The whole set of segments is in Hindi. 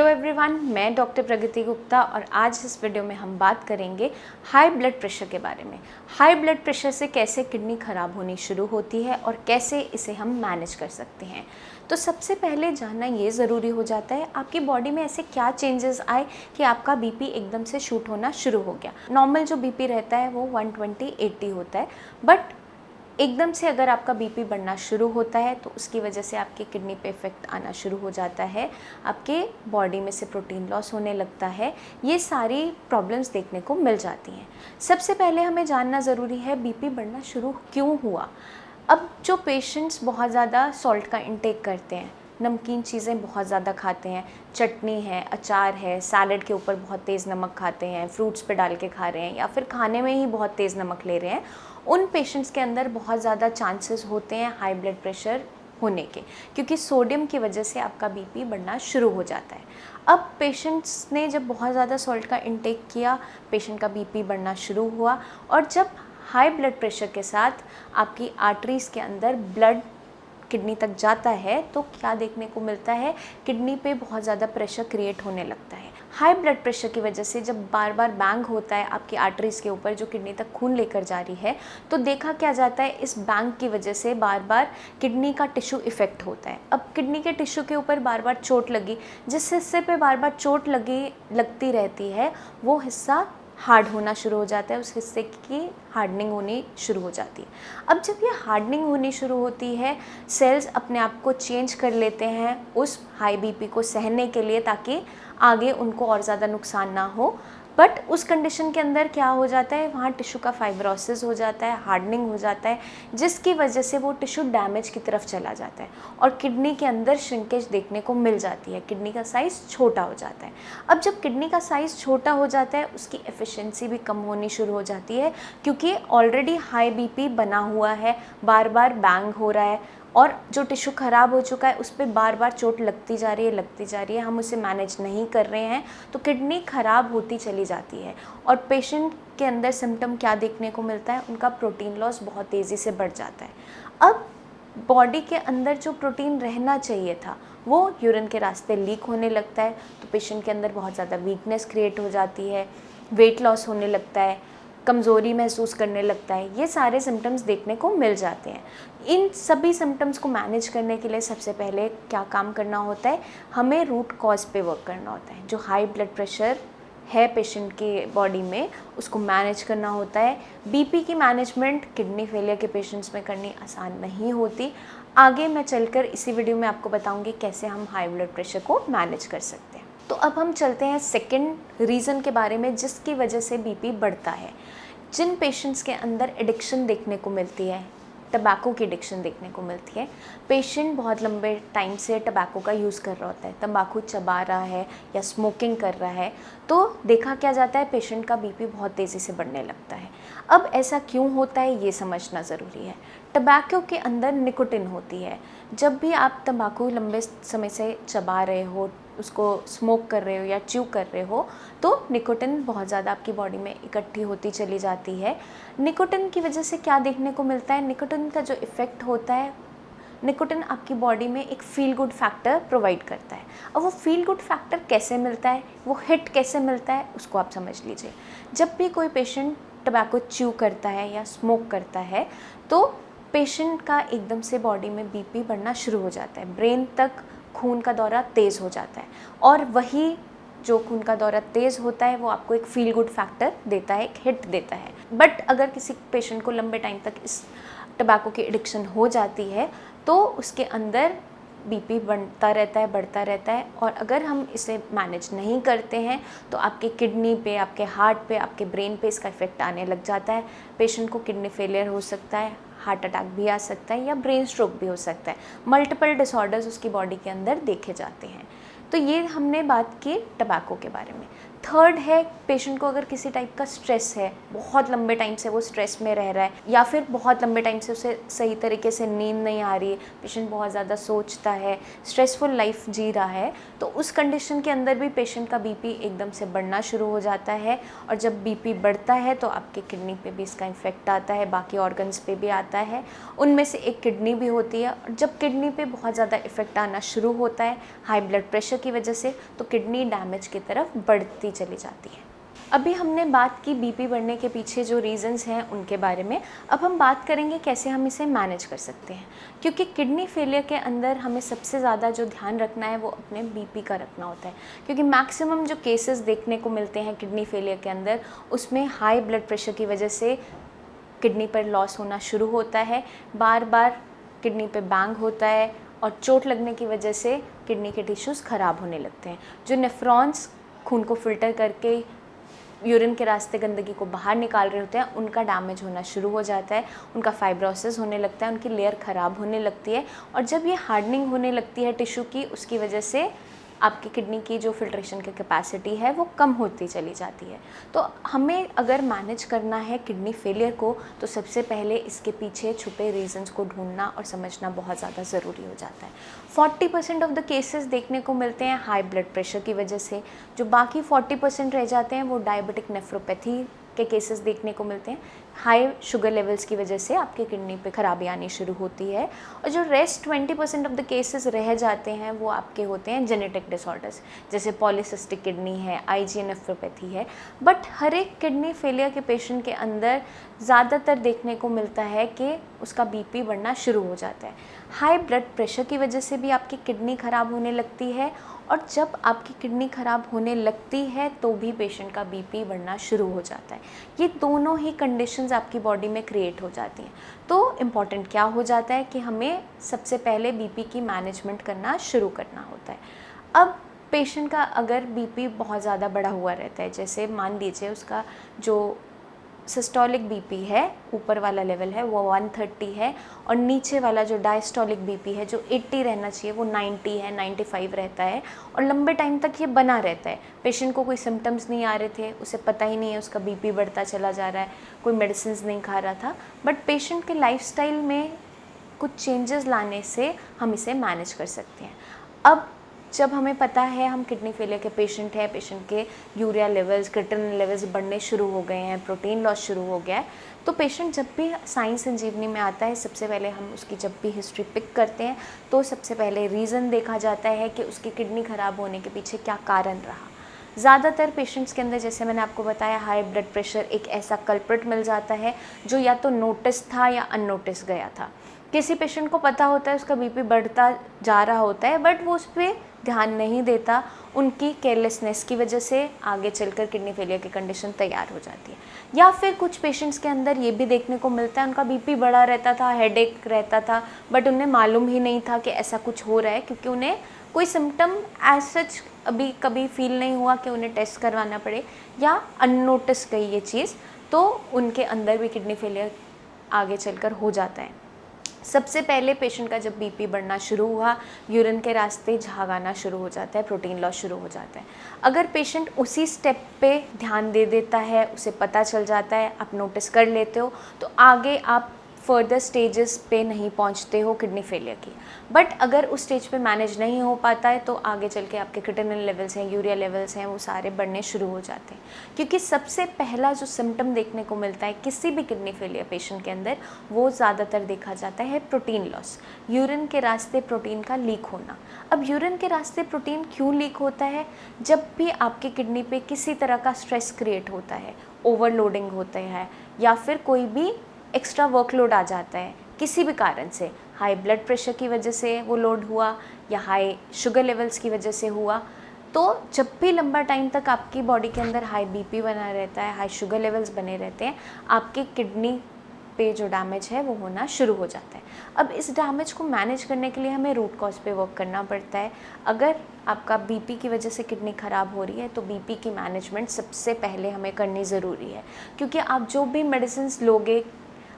हेलो एवरीवन, मैं डॉक्टर प्रगति गुप्ता और आज इस वीडियो में हम बात करेंगे हाई ब्लड प्रेशर के बारे में। हाई ब्लड प्रेशर से कैसे किडनी ख़राब होनी शुरू होती है और कैसे इसे हम मैनेज कर सकते हैं। तो सबसे पहले जानना ये ज़रूरी हो जाता है आपकी बॉडी में ऐसे क्या चेंजेस आए कि आपका बीपी एकदम से शूट होना शुरू हो गया। नॉर्मल जो बीपी रहता है वो 120/80 होता है, बट एकदम से अगर आपका बीपी बढ़ना शुरू होता है तो उसकी वजह से आपके किडनी पे इफ़ेक्ट आना शुरू हो जाता है, आपके बॉडी में से प्रोटीन लॉस होने लगता है। ये सारी प्रॉब्लम्स देखने को मिल जाती हैं। सबसे पहले हमें जानना ज़रूरी है बीपी बढ़ना शुरू क्यों हुआ। अब जो पेशेंट्स बहुत ज़्यादा सॉल्ट का इंटेक करते हैं, नमकीन चीज़ें बहुत ज़्यादा खाते हैं, चटनी है, अचार है, सैलड के ऊपर बहुत तेज़ नमक खाते हैं, फ्रूट्स पे डाल के खा रहे हैं या फिर खाने में ही बहुत तेज़ नमक ले रहे हैं, उन पेशेंट्स के अंदर बहुत ज़्यादा चांसेस होते हैं हाई ब्लड प्रेशर होने के, क्योंकि सोडियम की वजह से आपका बीपी बढ़ना शुरू हो जाता है। अब पेशेंट्स ने जब बहुत ज़्यादा सॉल्ट का इंटेक किया, पेशेंट का बीपी बढ़ना शुरू हुआ, और जब हाई ब्लड प्रेशर के साथ आपकी आर्टरीज़ के अंदर ब्लड किडनी तक जाता है तो क्या देखने को मिलता है, किडनी पे बहुत ज़्यादा प्रेशर क्रिएट होने लगता है। हाई ब्लड प्रेशर की वजह से जब बार बार बैंग होता है आपकी आर्टरीज़ के ऊपर जो किडनी तक खून लेकर जा रही है, तो देखा क्या जाता है इस बैंग की वजह से बार बार किडनी का टिश्यू इफ़ेक्ट होता है। अब किडनी के टिश्यू के ऊपर बार बार चोट लगी, जिस हिस्से पे बार बार चोट लगती रहती है वो हिस्सा हार्ड होना शुरू हो जाता है, उस हिस्से की हार्डनिंग होनी शुरू हो जाती है। अब जब ये हार्डनिंग होनी शुरू होती है, सेल्स अपने आप को चेंज कर लेते हैं उस हाई बीपी को सहने के लिए, ताकि आगे उनको और ज़्यादा नुकसान ना हो। बट उस कंडीशन के अंदर क्या हो जाता है, वहाँ टिश्यू का फाइब्रोसिस हो जाता है, हार्डनिंग हो जाता है, जिसकी वजह से वो टिश्यू डैमेज की तरफ चला जाता है और किडनी के अंदर श्रिंकेज देखने को मिल जाती है, किडनी का साइज़ छोटा हो जाता है। अब जब किडनी का साइज़ छोटा हो जाता है, उसकी एफिशिएंसी भी कम होनी शुरू हो जाती है, क्योंकि ऑलरेडी हाई बीपी बना हुआ है, बार बार बैंग हो रहा है और जो टिश्यू ख़राब हो चुका है उस पर बार बार चोट लगती जा रही है, हम उसे मैनेज नहीं कर रहे हैं, तो किडनी ख़राब होती चली जाती है। और पेशेंट के अंदर सिम्टम क्या देखने को मिलता है, उनका प्रोटीन लॉस बहुत तेज़ी से बढ़ जाता है। अब बॉडी के अंदर जो प्रोटीन रहना चाहिए था वो यूरिन के रास्ते लीक होने लगता है, तो पेशेंट के अंदर बहुत ज़्यादा वीकनेस क्रिएट हो जाती है, वेट लॉस होने लगता है, कमज़ोरी महसूस करने लगता है। ये सारे सिम्टम्स देखने को मिल जाते हैं। इन सभी सिम्टम्स को मैनेज करने के लिए सबसे पहले क्या काम करना होता है, हमें रूट कॉज पे वर्क करना होता है। जो हाई ब्लड प्रेशर है पेशेंट की बॉडी में, उसको मैनेज करना होता है। बीपी की मैनेजमेंट किडनी फेलियर के पेशेंट्स में करनी आसान नहीं होती। आगे मैं चलकर इसी वीडियो में आपको बताऊंगी कैसे हम हाई ब्लड प्रेशर को मैनेज कर सकते हैं। तो अब हम चलते हैं सेकंड रीज़न के बारे में जिसकी वजह से बीपी बढ़ता है। जिन पेशेंट्स के अंदर एडिक्शन देखने को मिलती है, टबैको की एडिक्शन देखने को मिलती है, पेशेंट बहुत लंबे टाइम से टबैको का यूज़ कर रहा होता है, तंबाकू चबा रहा है या स्मोकिंग कर रहा है, तो देखा क्या जाता है पेशेंट का बीपी बहुत तेज़ी से बढ़ने लगता है। अब ऐसा क्यों होता है ये समझना ज़रूरी है। टबैको के अंदर निकोटिन होती है। जब भी आप तंबाकू लंबे समय से चबा रहे हो, उसको स्मोक कर रहे हो या च्यू कर रहे हो, तो निकोटिन बहुत ज़्यादा आपकी बॉडी में इकट्ठी होती चली जाती है। निकोटिन की वजह से क्या देखने को मिलता है, निकोटिन का जो इफ़ेक्ट होता है, निकोटिन आपकी बॉडी में एक फील गुड फैक्टर प्रोवाइड करता है। अब वो फील गुड फैक्टर कैसे मिलता है, वो हिट कैसे मिलता है, उसको आप समझ लीजिए। जब भी कोई पेशेंट टबैको च्यू करता है या स्मोक करता है, तो पेशेंट का एकदम से बॉडी में बीपी बढ़ना शुरू हो जाता है, ब्रेन तक खून का दौरा तेज़ हो जाता है, और वही जो खून का दौरा तेज़ होता है वो आपको एक फील गुड फैक्टर देता है, एक हिट देता है। बट अगर किसी पेशेंट को लंबे टाइम तक इस टबैको की एडिक्शन हो जाती है तो उसके अंदर बीपी बढ़ता रहता है, और अगर हम इसे मैनेज नहीं करते हैं तो आपके किडनी पे, आपके हार्ट पे, आपके ब्रेन पे इसका इफ़ेक्ट आने लग जाता है। पेशेंट को किडनी फेलियर हो सकता है, हार्ट अटैक भी आ सकता है या ब्रेन स्ट्रोक भी हो सकता है। मल्टीपल डिसऑर्डर्स उसकी बॉडी के अंदर देखे जाते हैं। तो ये हमने बात की टबैको के बारे में। थर्ड है पेशेंट को अगर किसी टाइप का स्ट्रेस है, बहुत लंबे टाइम से वो स्ट्रेस में रह रहा है, या फिर बहुत लंबे टाइम से उसे सही तरीके से नींद नहीं आ रही है, पेशेंट बहुत ज़्यादा सोचता है, स्ट्रेसफुल लाइफ जी रहा है, तो उस कंडीशन के अंदर भी पेशेंट का बीपी एकदम से बढ़ना शुरू हो जाता है। और जब बीपी बढ़ता है तो आपके किडनी पे भी इसका इफेक्ट आता है, बाकी ऑर्गन्स पे भी आता है, उनमें से एक किडनी भी होती है। और जब किडनी पे बहुत ज़्यादा इफेक्ट आना शुरू होता है हाई ब्लड प्रेशर की वजह से, तो किडनी डैमेज की तरफ बढ़ती चली जाती है। अभी हमने बात की बीपी बढ़ने के पीछे जो रीज़न्स हैं उनके बारे में। अब हम बात करेंगे कैसे हम इसे मैनेज कर सकते हैं, क्योंकि किडनी फेलियर के अंदर हमें सबसे ज़्यादा जो ध्यान रखना है वो अपने बीपी का रखना होता है, क्योंकि मैक्सिमम जो केसेस देखने को मिलते हैं किडनी फेलियर के अंदर, उसमें हाई ब्लड प्रेशर की वजह से किडनी पर लॉस होना शुरू होता है, बार बार किडनी पे बैंग होता है, और चोट लगने की वजह से किडनी के टिश्यूज़ ख़राब होने लगते हैं। जो नेफ्रॉन्स खून को फिल्टर करके यूरिन के रास्ते गंदगी को बाहर निकाल रहे होते हैं, उनका डैमेज होना शुरू हो जाता है, उनका फाइब्रोसिस होने लगता है, उनकी लेयर ख़राब होने लगती है। और जब ये हार्डनिंग होने लगती है टिश्यू की, उसकी वजह से आपकी किडनी की जो फिल्ट्रेशन की कैपेसिटी है वो कम होती चली जाती है। तो हमें अगर मैनेज करना है किडनी फेलियर को, तो सबसे पहले इसके पीछे छुपे रीजंस को ढूंढना और समझना बहुत ज़्यादा ज़रूरी हो जाता है। 40% ऑफ द केसेस देखने को मिलते हैं हाई ब्लड प्रेशर की वजह से, जो बाकी 40% रह जाते हैं वो डायबिटिक नेफ्रोपैथी के केसेस देखने को मिलते हैं। हाई शुगर लेवल्स की वजह से आपकी किडनी पे खराबी आनी शुरू होती है। और जो रेस्ट 20% ऑफ द केसेस रह जाते हैं वो आपके होते हैं जेनेटिक डिसऑर्डर्स, जैसे पॉलीसिस्टिक किडनी है, आईजीए नेफ्रोपैथी है। बट हर एक किडनी फेलियर के पेशेंट के अंदर ज़्यादातर देखने को मिलता है कि उसका बीपी बढ़ना शुरू हो जाता है। हाई ब्लड प्रेशर की वजह से भी आपकी किडनी ख़राब होने लगती है, और जब आपकी किडनी ख़राब होने लगती है तो भी पेशेंट का बीपी बढ़ना शुरू हो जाता है। ये दोनों ही कंडीशंस आपकी बॉडी में क्रिएट हो जाती हैं। तो इम्पॉर्टेंट क्या हो जाता है कि हमें सबसे पहले बीपी की मैनेजमेंट करना शुरू करना होता है। अब पेशेंट का अगर बीपी बहुत ज़्यादा बढ़ा हुआ रहता है, जैसे मान लीजिए उसका जो सिस्टोलिक बीपी है, ऊपर वाला लेवल है वो 130 है, और नीचे वाला जो डायस्टोलिक बीपी है जो 80 रहना चाहिए वो 90 है, 95 रहता है, और लंबे टाइम तक ये बना रहता है। पेशेंट को कोई सिम्टम्स नहीं आ रहे थे, उसे पता ही नहीं है उसका बीपी बढ़ता चला जा रहा है, कोई मेडिसिन नहीं खा रहा था, बट पेशेंट के लाइफस्टाइल में कुछ चेंजेस लाने से हम इसे मैनेज कर सकते हैं। अब जब हमें पता है हम किडनी फेलियर के पेशेंट हैं, पेशेंट के यूरिया लेवल्स, क्रिएटिनिन लेवल्स बढ़ने शुरू हो गए हैं, प्रोटीन लॉस शुरू हो गया है, तो पेशेंट जब भी साइंस संजीवनी में आता है, सबसे पहले हम उसकी जब भी हिस्ट्री पिक करते हैं तो सबसे पहले रीज़न देखा जाता है कि उसकी किडनी ख़राब होने के पीछे क्या कारण रहा। ज़्यादातर पेशेंट्स के अंदर, जैसे मैंने आपको बताया, हाई ब्लड प्रेशर एक ऐसा कल्प्रिट मिल जाता है जो या तो नोटिस था या अननोटिस गया था। किसी पेशेंट को पता होता है उसका बीपी बढ़ता जा रहा होता है, बट वो उस पर ध्यान नहीं देता, उनकी केयरलेसनेस की वजह से आगे चलकर किडनी फेलियर की कंडीशन तैयार हो जाती है। या फिर कुछ पेशेंट्स के अंदर ये भी देखने को मिलता है उनका बीपी बढ़ा रहता था, हेडेक रहता था, बट उन्हें मालूम ही नहीं था कि ऐसा कुछ हो रहा है, क्योंकि उन्हें कोई सिम्टम एज सच अभी कभी फील नहीं हुआ कि उन्हें टेस्ट करवाना पड़े, या अननोटिस गई ये चीज़, तो उनके अंदर भी किडनी फेलियर आगे चलकर हो जाता है। सबसे पहले पेशेंट का जब बीपी बढ़ना शुरू हुआ, यूरिन के रास्ते झाग आना शुरू हो जाता है, प्रोटीन लॉस शुरू हो जाता है। अगर पेशेंट उसी स्टेप पे ध्यान दे देता है, उसे पता चल जाता है, आप नोटिस कर लेते हो, तो आगे आप फर्दर स्टेजेस पे नहीं पहुंचते हो किडनी फेलियर की। बट अगर उस स्टेज पे मैनेज नहीं हो पाता है तो आगे चल के आपके क्रिएटिनिन लेवल्स हैं, यूरिया लेवल्स हैं, वो सारे बढ़ने शुरू हो जाते हैं। क्योंकि सबसे पहला जो सिम्टम देखने को मिलता है किसी भी किडनी फेलियर पेशेंट के अंदर, वो ज़्यादातर देखा जाता है प्रोटीन लॉस, यूरिन के रास्ते प्रोटीन का लीक होना। अब यूरिन के रास्ते प्रोटीन क्यों लीक होता है? जब भी आपकी किडनी पे किसी तरह का स्ट्रेस क्रिएट होता है, ओवरलोडिंग होता है, या फिर कोई भी एक्स्ट्रा वर्कलोड आ जाता है किसी भी कारण से, हाई ब्लड प्रेशर की वजह से वो लोड हुआ या हाई शुगर लेवल्स की वजह से हुआ, तो जब भी लंबा टाइम तक आपकी बॉडी के अंदर हाई बीपी बना रहता है, हाई शुगर लेवल्स बने रहते हैं, आपकी किडनी पे जो डैमेज है वो होना शुरू हो जाता है। अब इस डैमेज को मैनेज करने के लिए हमें रूट कॉज पे वर्क करना पड़ता है। अगर आपका बीपी की वजह से किडनी ख़राब हो रही है तो बीपी की मैनेजमेंट सबसे पहले हमें करनी ज़रूरी है, क्योंकि आप जो भी मेडिसिन लोगे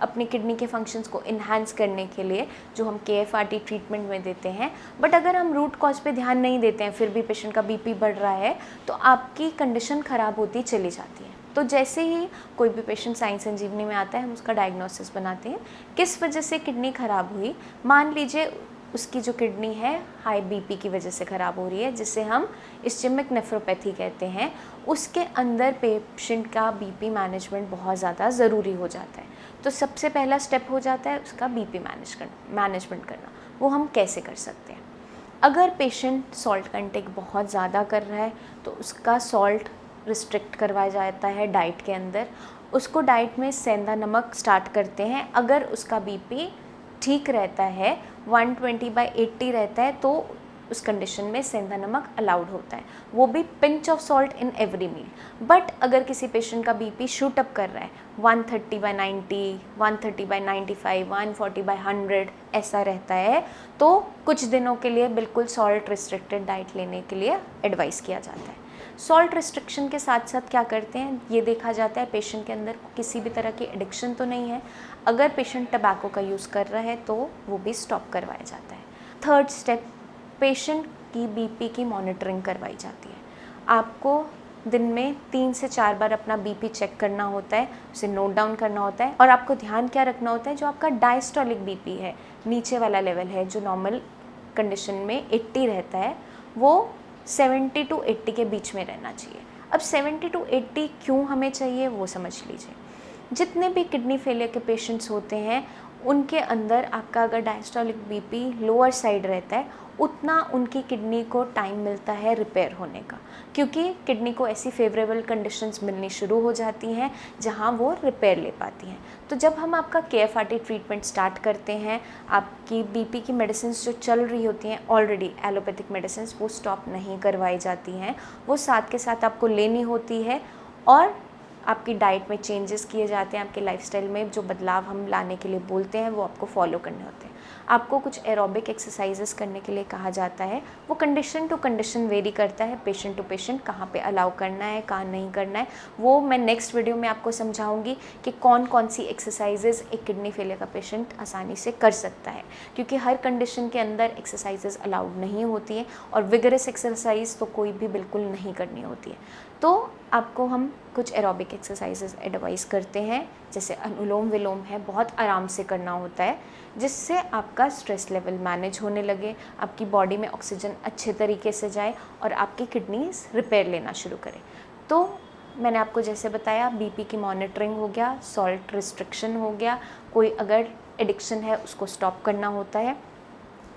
अपनी किडनी के फंक्शंस को इन्हांस करने के लिए, जो हम KFRT ट्रीटमेंट में देते हैं। बट अगर हम रूट कॉज पे ध्यान नहीं देते हैं, फिर भी पेशेंट का BP बढ़ रहा है, तो आपकी कंडीशन ख़राब होती चली जाती है। तो जैसे ही कोई भी पेशेंट साई संजीवनी में आता है, हम उसका डायग्नोसिस बनाते हैं, किस वजह से किडनी ख़राब हुई। मान लीजिए उसकी जो किडनी है हाई BP की वजह से ख़राब हो रही है, जिसे हम इस्चेमिक नेफ्रोपैथी कहते हैं। उसके अंदर पेशेंट का BP मैनेजमेंट बहुत ज़्यादा ज़रूरी हो जाता है। तो सबसे पहला स्टेप हो जाता है उसका BP मैनेजमेंट करना। वो हम कैसे कर सकते हैं? अगर पेशेंट सॉल्ट कंटेक बहुत ज़्यादा कर रहा है, तो उसका सॉल्ट रिस्ट्रिक्ट करवाया जाता है डाइट के अंदर। उसको डाइट में सेंधा नमक स्टार्ट करते हैं। अगर उसका BP ठीक रहता है, 120/80 रहता है, तो उस कंडीशन में सेंधा नमक अलाउड होता है, वो भी pinch of salt in every meal. But अगर किसी पेशेंट का BP शूट अप कर रहा है, 130/90, 130/95, 140/100 ऐसा रहता है, तो कुछ दिनों के लिए बिल्कुल सॉल्ट रिस्ट्रिक्टेड डाइट लेने के लिए एडवाइस किया जाता है। सॉल्ट रिस्ट्रिक्शन के साथ साथ क्या करते हैं, ये देखा जाता है पेशेंट के अंदर किसी भी तरह की एडिक्शन तो नहीं है। अगर पेशेंट टबैको का यूज़ कर रहा है तो वो भी स्टॉप करवाया जाता है। थर्ड स्टेप, पेशेंट की BP की मॉनिटरिंग करवाई जाती है। आपको दिन में 3 से 4 बार अपना BP चेक करना होता है, उसे नोट डाउन करना होता है। और आपको ध्यान क्या रखना होता है, जो आपका डायस्टोलिक BP है, नीचे वाला लेवल है, जो नॉर्मल कंडीशन में 80 रहता है, वो 70 to 80 के बीच में रहना चाहिए। अब 70 to 80 क्यों हमें चाहिए, वो समझ लीजिए। जितने भी किडनी फेलियर के पेशेंट्स होते हैं, उनके अंदर आपका अगर डायस्टोलिक BP लोअर साइड रहता है, उतना उनकी किडनी को टाइम मिलता है रिपेयर होने का, क्योंकि किडनी को ऐसी फेवरेबल कंडीशंस मिलनी शुरू हो जाती हैं जहां वो रिपेयर ले पाती हैं। तो जब हम आपका KFRT ट्रीटमेंट स्टार्ट करते हैं, आपकी BP की मेडिसिन जो चल रही होती हैं ऑलरेडी, एलोपैथिक मेडिसिन, वो स्टॉप नहीं करवाई जाती हैं, वो साथ के साथ आपको लेनी होती है। और आपकी डाइट में चेंजेस किए जाते हैं, आपके लाइफस्टाइल में जो बदलाव हम लाने के लिए बोलते हैं वो आपको फॉलो करने होते हैं। आपको कुछ एरोबिक एक्सरसाइजेस करने के लिए कहा जाता है, वो कंडीशन टू कंडीशन वेरी करता है, पेशेंट टू पेशेंट कहाँ पे अलाउ करना है, कहाँ नहीं करना है। वो मैं नेक्स्ट वीडियो में आपको समझाऊंगी कि कौन कौन सी एक्सरसाइजेस एक किडनी फेलियर का पेशेंट आसानी से कर सकता है, क्योंकि हर कंडीशन के अंदर एक्सरसाइजेस अलाउड नहीं होती हैं और विगरस एक्सरसाइज तो कोई भी बिल्कुल नहीं करनी होती है। तो आपको हम कुछ एरोबिक एक्सरसाइजेस एडवाइस करते हैं, जैसे अनुलोम विलोम है, बहुत आराम से करना होता है, जिससे आपका स्ट्रेस लेवल मैनेज होने लगे, आपकी बॉडी में ऑक्सीजन अच्छे तरीके से जाए और आपकी किडनीज रिपेयर लेना शुरू करें। तो मैंने आपको जैसे बताया, BP की मॉनिटरिंग हो गया, सॉल्ट रिस्ट्रिक्शन हो गया, कोई अगर एडिक्शन है उसको स्टॉप करना होता है,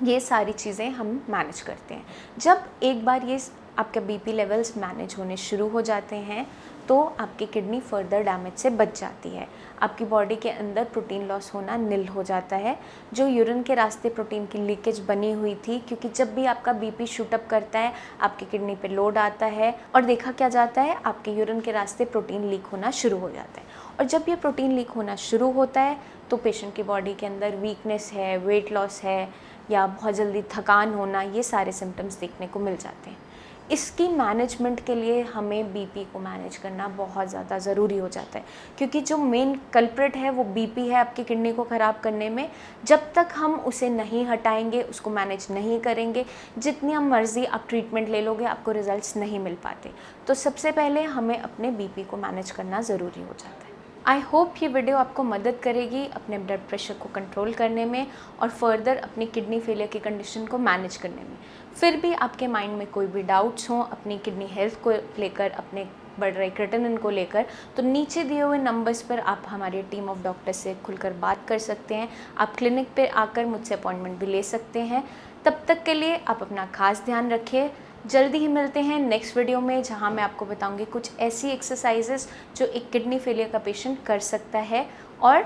ये सारी चीज़ें हम मैनेज करते हैं। जब एक बार ये आपके BP लेवल्स मैनेज होने शुरू हो जाते हैं, तो आपकी किडनी फर्दर डैमेज से बच जाती है। आपकी बॉडी के अंदर प्रोटीन लॉस होना निल हो जाता है। जो यूरिन के रास्ते प्रोटीन की लीकेज बनी हुई थी, क्योंकि जब भी आपका BP शूटअप करता है, आपकी किडनी पे लोड आता है और देखा क्या जाता है, आपके यूरिन के रास्ते प्रोटीन लीक होना शुरू हो जाता है। और जब ये प्रोटीन लीक होना शुरू होता है, तो पेशेंट की बॉडी के अंदर वीकनेस है, वेट लॉस है, या बहुत जल्दी थकान होना, ये सारे सिम्टम्स देखने को मिल जाते हैं। इसकी मैनेजमेंट के लिए हमें BP को मैनेज करना बहुत ज़्यादा ज़रूरी हो जाता है, क्योंकि जो मेन कल्प्रिट है वो BP है आपकी किडनी को ख़राब करने में। जब तक हम उसे नहीं हटाएंगे, उसको मैनेज नहीं करेंगे, जितनी हम मर्ज़ी आप ट्रीटमेंट ले लोगे, आपको रिजल्ट्स नहीं मिल पाते। तो सबसे पहले हमें अपने BP को मैनेज करना ज़रूरी हो जाता है। आई होप ये वीडियो आपको मदद करेगी अपने ब्लड प्रेशर को कंट्रोल करने में और फर्दर अपनी किडनी फेलियर की कंडीशन को मैनेज करने में। फिर भी आपके माइंड में कोई भी डाउट्स हों अपनी किडनी हेल्थ को लेकर, अपने बढ़ रहे क्रिएटिनिन को लेकर, तो नीचे दिए हुए नंबर्स पर आप हमारी टीम ऑफ डॉक्टर्स से खुलकर बात कर सकते हैं। आप क्लिनिक पे आकर मुझसे अपॉइंटमेंट भी ले सकते हैं। तब तक के लिए आप अपना खास ध्यान रखिए। जल्दी ही मिलते हैं नेक्स्ट वीडियो में, जहां मैं आपको बताऊंगी कुछ ऐसी एक्सरसाइजेस जो एक किडनी फेलियर का पेशेंट कर सकता है, और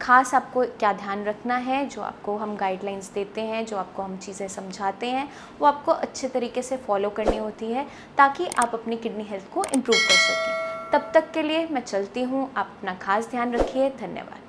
ख़ास आपको क्या ध्यान रखना है, जो आपको हम गाइडलाइंस देते हैं, जो आपको हम चीज़ें समझाते हैं, वो आपको अच्छे तरीके से फॉलो करनी होती है, ताकि आप अपनी किडनी हेल्थ को इम्प्रूव कर सकें। तब तक के लिए मैं चलती हूँ। आप अपना खास ध्यान रखिए। धन्यवाद।